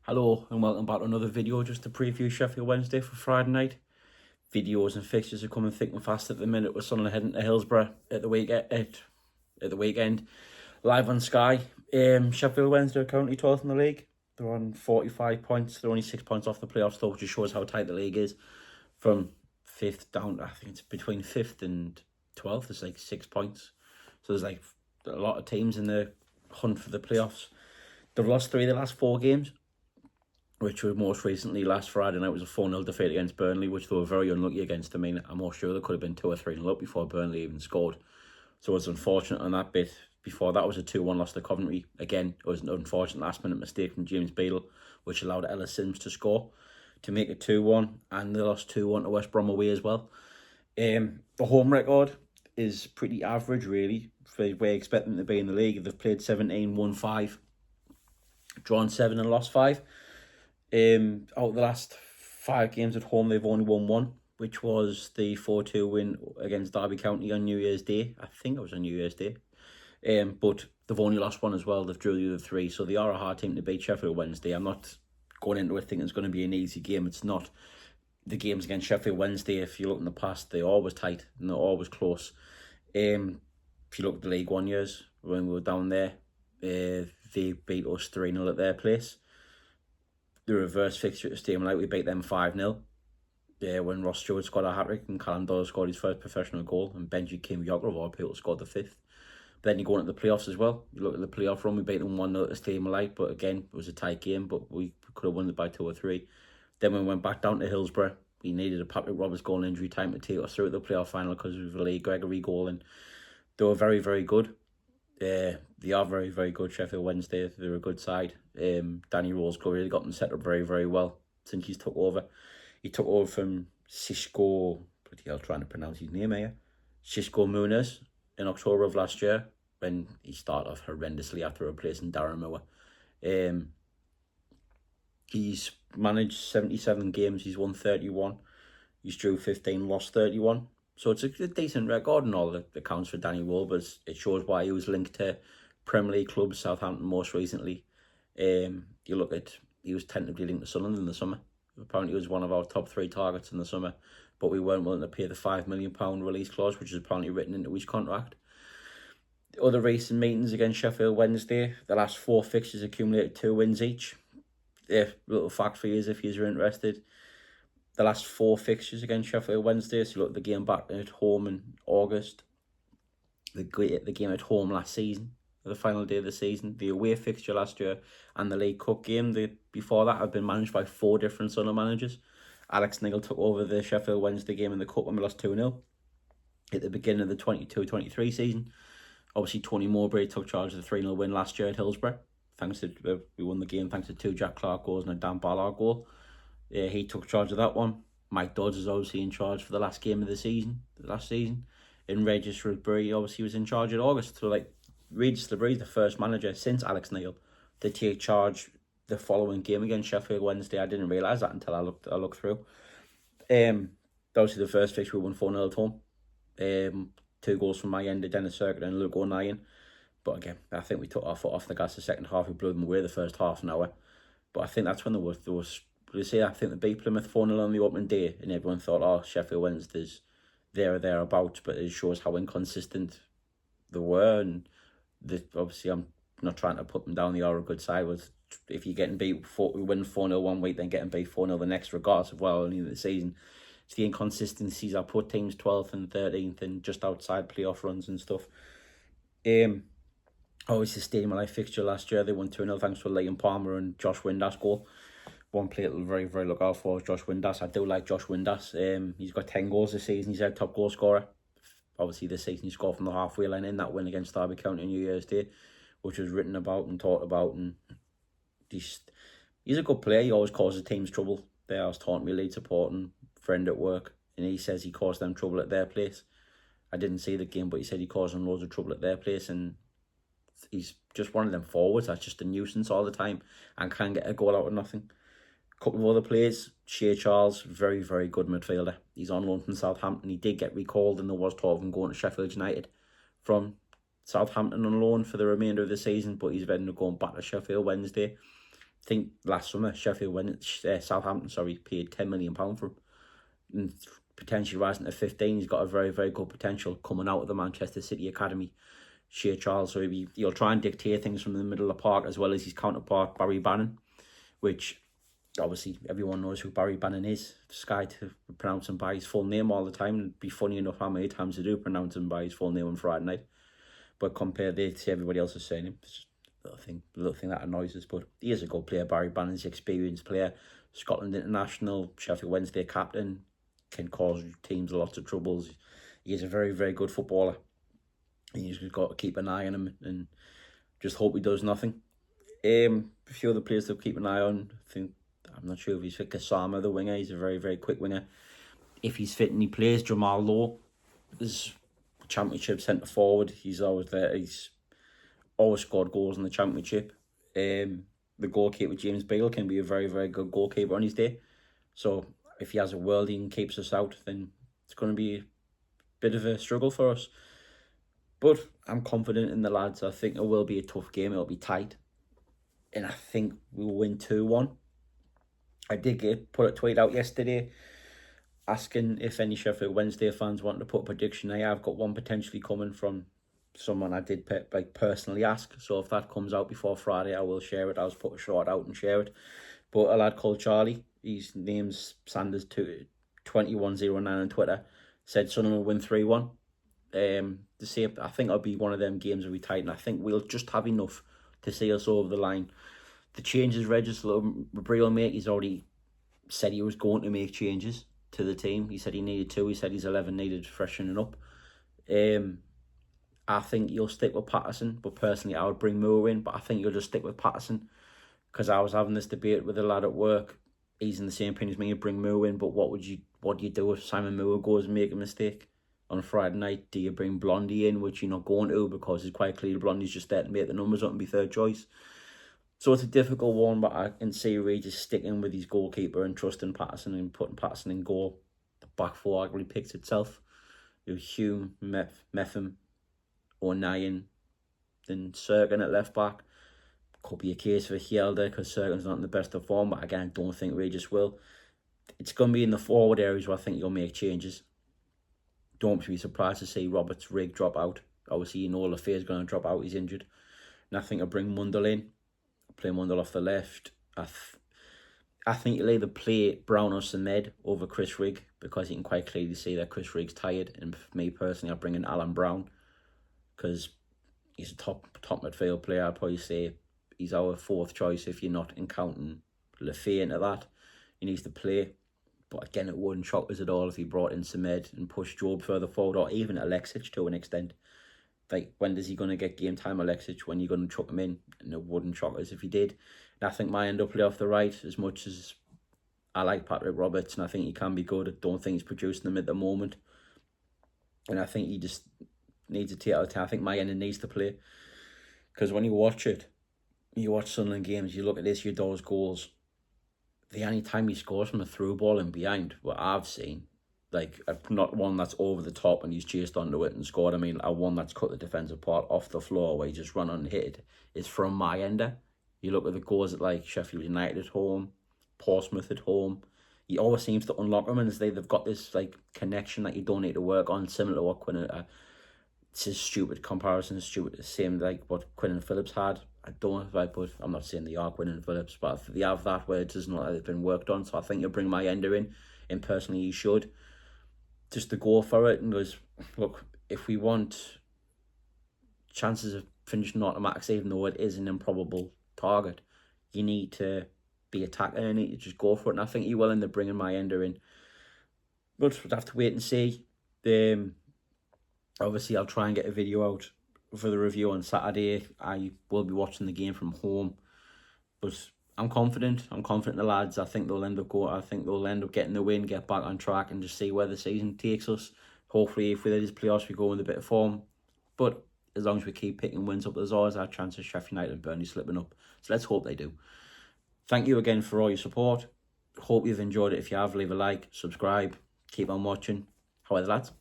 Hello and welcome back to another video just to preview Sheffield Wednesday for Friday night. Videos and fixtures are coming thick and fast at the minute with Sunderland heading to Hillsborough at the weekend. Live on Sky. Sheffield Wednesday are currently 12th in the league. They're on 45 points. They're only 6 points off the playoffs though, which just shows how tight the league is. From 5th down, I think it's between 5th and 12th, it's like 6 points. So there's like a lot of teams in the hunt for the playoffs. They've lost 3 of the last 4 games, which was most recently last Friday night was a 4-0 defeat against Burnley, which they were very unlucky against. I mean, I'm more sure they could have been 2 or 3-0 up before Burnley even scored. So it's unfortunate on that bit. Before that was a 2-1 loss to Coventry. Again, it was an unfortunate last-minute mistake from James Beadle, which allowed Ellis Sims to score to make it 2-1, and they lost 2-1 to West Brom away as well. The home record is pretty average, really, for where you expect them to be in the league. They've played 17, won 5, drawn 7 and lost 5. Out of the last 5 games at home, they've only won 1, which was the 4-2 win against Derby County on New Year's Day. I think it was on New Year's Day. But they've only lost 1 as well. They've drew the other 3, so they are a hard team to beat. Sheffield Wednesday, I'm not going into it thinking it's going to be an easy game. It's not. The games against Sheffield Wednesday, if you look in the past, they're always tight and they're always close. If you look at the League One years, when we were down there, they beat us 3-0 at their place. The reverse fixture at Stadium Light, we beat them 5-0. When Ross Stewart scored a hat-trick and Callum Doyle scored his first professional goal and Benji Kim-Yoker of all people scored the 5th. But then you go into the playoffs as well. You look at the playoff run, we beat them 1-0 at Stadium Light, but again, it was a tight game, but we could have won it by 2 or 3. Then we went back down to Hillsborough. We needed a Patrick Roberts goal in injury time to take us through the playoff final because of the Lee Gregory goal, and they were very, very good. They are very, very good, Sheffield Wednesday. They're a good side. Danny Rose really got them set up very, very well since he's took over. He took over from Cisco, bloody hell, trying to pronounce his name here, Cisco Muniz in October of last year, when he started off horrendously after replacing Darren Moore. He's managed 77 games, he's won 31, he's drew 15, lost 31. So it's a decent record and all that counts for Danny Wool, but it shows why he was linked to Premier League clubs, Southampton most recently. You look at, he was tentatively linked to Sunderland in the summer. Apparently he was one of our top 3 targets in the summer, but we weren't willing to pay the £5 million release clause, which is apparently written into his contract. The other recent meetings against Sheffield Wednesday, the last 4 fixtures accumulated 2 wins each. Little fact for you if you're interested. The last 4 fixtures against Sheffield Wednesday, so you look at the game back at home in August, the game at home last season, the final day of the season, the away fixture last year, and the League Cup game before that have been managed by 4 different Sunderland managers. Alex Nigel took over the Sheffield Wednesday game in the Cup when we lost 2-0 at the beginning of the 22-23 season. Obviously, Tony Mowbray took charge of the 3-0 win last year at Hillsborough. We won the game thanks to 2 Jack Clark goals and a Dan Ballard goal. He took charge of that one. Mike Dodds is obviously in charge for the last game of the last season. And Regis Shrewsbury obviously was in charge in August. So Regis Shrewsbury is the first manager since Alex Neil to take charge the following game against Sheffield Wednesday. I didn't realise that until I looked through. Obviously the first fixture we won 4-0 at home. 2 goals from my end of Dennis Circuit and Luke O'Nien. But again, I think we took our foot off the gas the second half. We blew them away the first half an hour. But I think that's when I think they beat Plymouth 4-0 on the opening day, and everyone thought, oh, Sheffield Wednesday's there or thereabouts, but it shows how inconsistent they were. And obviously, I'm not trying to put them down. They are a good side. But if you're getting beat, we win 4-0 one week, then getting beat 4-0 the next, regardless of only the season. It's the inconsistencies that put teams 12th and 13th and just outside playoff runs and stuff. Obviously, Stadium Light fixture last year, they won 2-0 thanks to Liam Palmer and Josh Windass goal. One player to very, very look out for is Josh Windass. I do like Josh Windass. He's got 10 goals this season. He's our top goal scorer. Obviously, this season he scored from the halfway line in that win against Derby County on New Year's Day, which was written about and talked about. And he's a good player. He always causes teams trouble. I was talking to my lead supporting friend at work, and he says he caused them trouble at their place. I didn't see the game, but he said he caused them loads of trouble at their place, and he's just one of them forwards that's just a nuisance all the time and can get a goal out of nothing. A couple of other players, Shea Charles, very, very good midfielder. He's on loan from Southampton. He did get recalled, and there was talk of him going to Sheffield United from Southampton on loan for the remainder of the season, but he's ended up going back to Sheffield Wednesday. think last summer Southampton paid £10 million for him, and potentially rising to 15. He's got a very, very good potential coming out of the Manchester City academy. Shea Charles, so he'll try and dictate things from the middle of the park, as well as his counterpart Barry Bannon, which obviously everyone knows who Barry Bannon is. This guy, to pronounce him by his full name all the time, it'd be funny enough how many times they do pronounce him by his full name on Friday night. But compared to everybody else is saying him, it's just a little thing that annoys us. But he is a good player. Barry Bannon's an experienced player, Scotland international, Sheffield Wednesday captain, can cause teams lots of troubles. He is a very, very good footballer. You just got to keep an eye on him and just hope he does nothing. A few other players to keep an eye on. I'm not sure if he's fit. Kasama, the winger, he's a very, very quick winger. If he's fit and he plays, Jamal Lowe is Championship centre forward. He's always there. He's always scored goals in the Championship. The goalkeeper, James Beale, can be a very, very good goalkeeper on his day. So if he has a worldie and keeps us out, then it's going to be a bit of a struggle for us. But I'm confident in the lads. I think it will be a tough game. It'll be tight. And I think we'll win 2-1. I did put a tweet out yesterday asking if any Sheffield Wednesday fans want to put a prediction. I have got one potentially coming from someone I did personally ask. So if that comes out before Friday, I will share it. I'll just put a short out and share it. But a lad called Charlie, his name's Sanders2109 on Twitter, said Sunderland will win 3-1. To see, I think it'll be one of them games will be tight, and I think we'll just have enough to see us over the line. The changes Gabriel mate, he's already said he was going to make changes to the team. He said he needed to. He said his 11 needed freshening up. I think you'll stick with Patterson, but personally I would bring Moore in, but I think you'll just stick with Patterson, because I was having this debate with a lad at work. He's in the same opinion as me. You bring Moore in, but what do you do if Simon Moore goes and make a mistake on Friday night? Do you bring Blondie in, which you're not going to, because it's quite clear Blondie's just there to make the numbers up and be third choice? So it's a difficult one, but I can see Reid just sticking with his goalkeeper and trusting Patterson and putting Patterson in goal. The back four arguably picks itself. Hume, Metham, O'Nien, then Serkin at left back. Could be a case for Hjelde because Serkin's not in the best of form, but again, I don't think Regis will. It's going to be in the forward areas where I think you'll make changes. Don't be surprised to see Roberts Rigg drop out. Obviously, you know Lafayette's going to drop out, he's injured. And I think I'll bring Mundell in, play Mundell off the left. I think you'll either play Brown or Semed over Chris Rigg, because you can quite clearly see that Chris Rigg's tired. And for me personally, I'll bring in Alan Brown, because he's a top midfield player. I'd probably say he's our fourth choice if you're not counting Lafayette into that. He needs to play. But again, it wouldn't shock us at all if he brought in Semed and pushed Job further forward, or even Alexic to an extent. Like, when is he going to get game time, Alexic? When are you going to chuck him in? And it wouldn't shock us if he did. And I think my end up play off the right, as much as I like Patrick Roberts and I think he can be good, I don't think he's producing them at the moment. And I think he just needs to take out of time. I think my end needs to play. Because when you watch Sunderland games, you look at this, those goals, the only time he scores from a through ball and behind, what I've seen, like, not one that's over the top and he's chased onto it and scored. I mean, a one that's cut the defensive part off the floor where he just run on and hit it is from my ender. You look at the goals at like Sheffield United at home, Portsmouth at home. He always seems to unlock them, and they've got this like connection that you don't need to work on, similar to what Quinn. It's a stupid comparison, stupid. The same like what Quinn and Phillips had. I don't like, but I'm not saying they are Quinn and Phillips, but they have that where it doesn't look like it's been worked on. So I think you'll bring my ender in, and personally, he should just to go for it and goes, look, if we want chances of finishing automatics, even though it is an improbable target, you need to be attacking and you need to just go for it. And I think he will end up bringing my ender in. But we'll have to wait and see. Obviously, I'll try and get a video out for the review on Saturday. I will be watching the game from home. But I'm confident. I'm confident the lads. I think they'll end up getting the win, get back on track, and just see where the season takes us. Hopefully, if there is playoffs, we go in a bit of form. But as long as we keep picking wins up, there's always our chance of Sheffield United and Burnley slipping up. So let's hope they do. Thank you again for all your support. Hope you've enjoyed it. If you have, leave a like, subscribe, keep on watching. How are the lads?